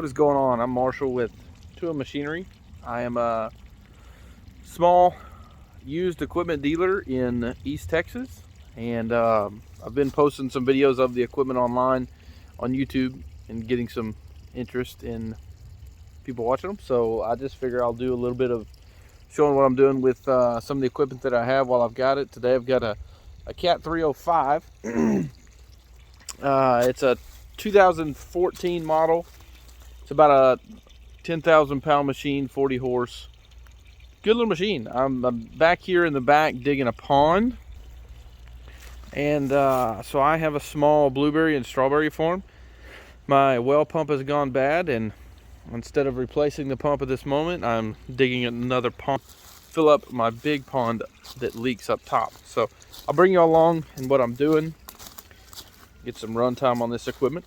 is going on? I'm Marshall with Tool Machinery. I am a small used equipment dealer in East Texas, and I've been posting some videos of the equipment online on YouTube and getting some interest in people watching them. So I just figure I'll do a little bit of showing what I'm doing with some of the equipment that I have while I've got it. Today I've got a Cat 305. It's a 2014 model. It's about a 10,000 pound machine, 40 horse. Good little machine. I'm back here in the back digging a pond. And so I have a small blueberry and strawberry farm. My well pump has gone bad, and instead of replacing the pump at this moment, I'm digging another pond, fill up my big pond that leaks up top. So I'll bring you all along in what I'm doing, get some run time on this equipment.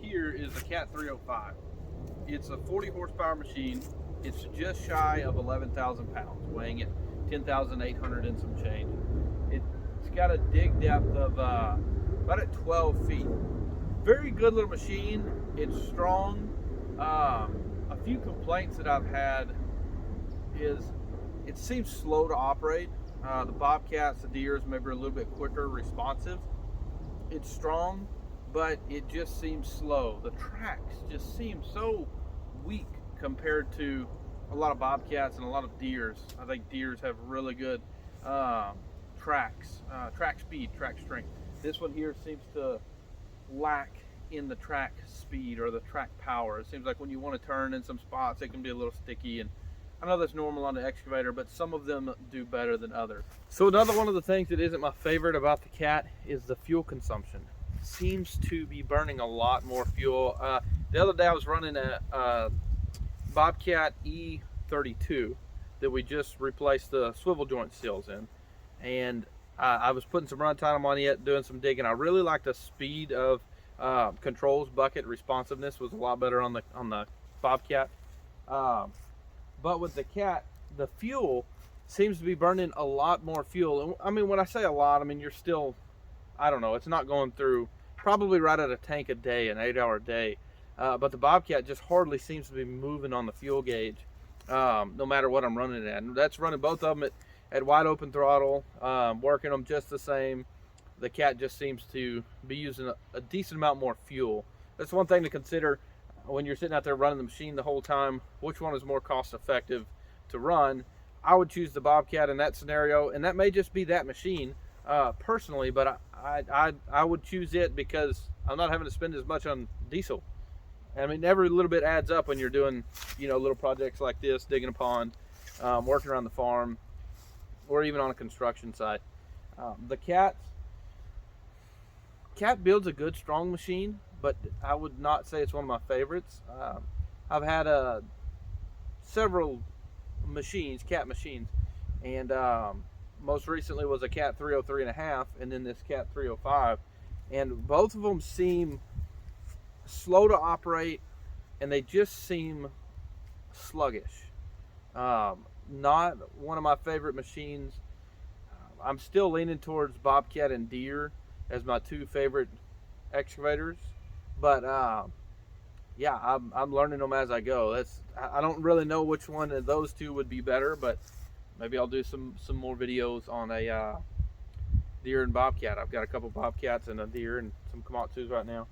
here is the Cat 305. It's a 40 horsepower machine. It's just shy of 11,000 pounds, weighing at 10,800 and some change. It's got a dig depth of about at 12 feet. Very good little machine. It's strong. A few complaints that I've had is it seems slow to operate. The bobcats, the deers, maybe a little bit quicker, responsive. It's strong, but it just seems slow. The tracks just seem so weak compared to a lot of bobcats and a lot of deers. I think deers have really good tracks, track speed, track strength. This one here seems to lack in the track speed or the track power. It seems like when you want to turn in some spots, it can be a little sticky, and I know that's normal on the Excavator, but some of them do better than others. So another one of the things that isn't my favorite about the Cat is the fuel consumption. It seems to be burning a lot more fuel. The other day I was running a Bobcat E32 that we just replaced the swivel joint seals in, and I was putting some runtime on it, doing some digging. I really like the speed of controls, bucket responsiveness was a lot better on the Bobcat. But with the Cat, the fuel seems to be burning a lot more fuel. And I mean, when I say a lot, I mean you're still, I don't know, it's not going through probably right at a tank a day, an 8-hour day. But the Bobcat just hardly seems to be moving on the fuel gauge, no matter what I'm running it at. And that's running both of them at wide open throttle, working them just the same. The Cat just seems to be using a decent amount more fuel. That's one thing to consider when you're sitting out there running the machine the whole time. Which one is more cost effective to run? I would choose the Bobcat in that scenario, and that may just be that machine personally, but I would choose it because I'm not having to spend as much on diesel. I mean, every little bit adds up when you're doing, you know, little projects like this, digging a pond, working around the farm, or even on a construction site. The Cat builds a good, strong machine, but I would not say it's one of my favorites. I've had several machines, Cat machines, and most recently was a Cat 303.5, and then this Cat 305, and both of them seem slow to operate, and they just seem sluggish. Not one of my favorite machines. I'm still leaning towards Bobcat and Deere as my two favorite excavators, but yeah, I'm learning them as I go. I don't really know which one of those two would be better, but maybe I'll do some more videos on a Deere and Bobcat. I've got a couple Bobcats and a Deere and some Komatsus right now.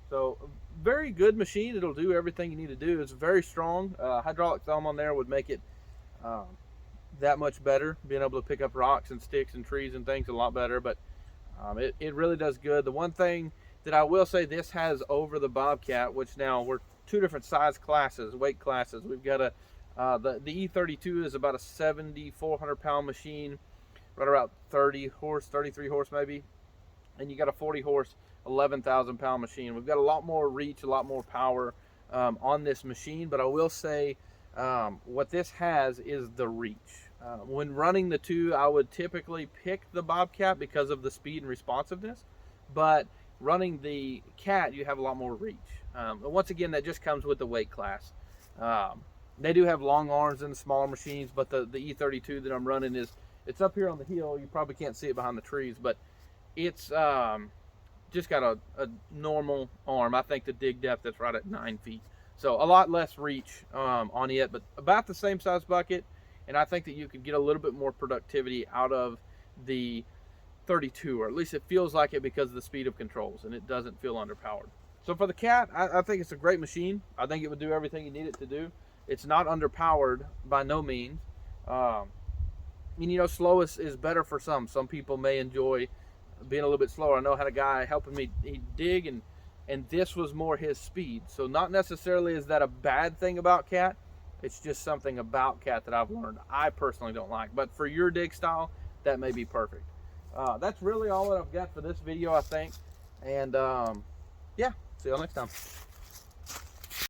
So very good machine. It'll do everything you need to do. It's very strong. Hydraulic thumb on there would make it that much better. Being able to pick up rocks and sticks and trees and things a lot better, but it really does good. The one thing that I will say this has over the Bobcat, which now we're two different size classes, weight classes. We've got the E32 is about a 7,400 pound machine, right around 30 horse, 33 horse maybe, and you got a 40 horse, 11,000 pound machine. We've got a lot more reach, a lot more power on this machine, but I will say what this has is the reach. When running the two, I would typically pick the Bobcat because of the speed and responsiveness, but running the Cat, you have a lot more reach. Once again, that just comes with the weight class. They do have long arms in the smaller machines, but the E32 that I'm running it's up here on the hill. You probably can't see it behind the trees, but it's just got a normal arm. I think the dig depth that's right at 9 feet. So a lot less reach on it, but about the same size bucket. And I think that you could get a little bit more productivity out of the 32, or at least it feels like it because of the speed of controls, and it doesn't feel underpowered. So for the Cat, I think it's a great machine. I think it would do everything you need it to do. It's not underpowered by no means. And you know, slow is better for some. Some people may enjoy being a little bit slower. I know I had a guy helping me dig, and this was more his speed. So not necessarily is that a bad thing about Cat. It's just something about Cat that I've learned I personally don't like. But for your dig style, that may be perfect. That's really all that I've got for this video, I think. And yeah, see y'all next time.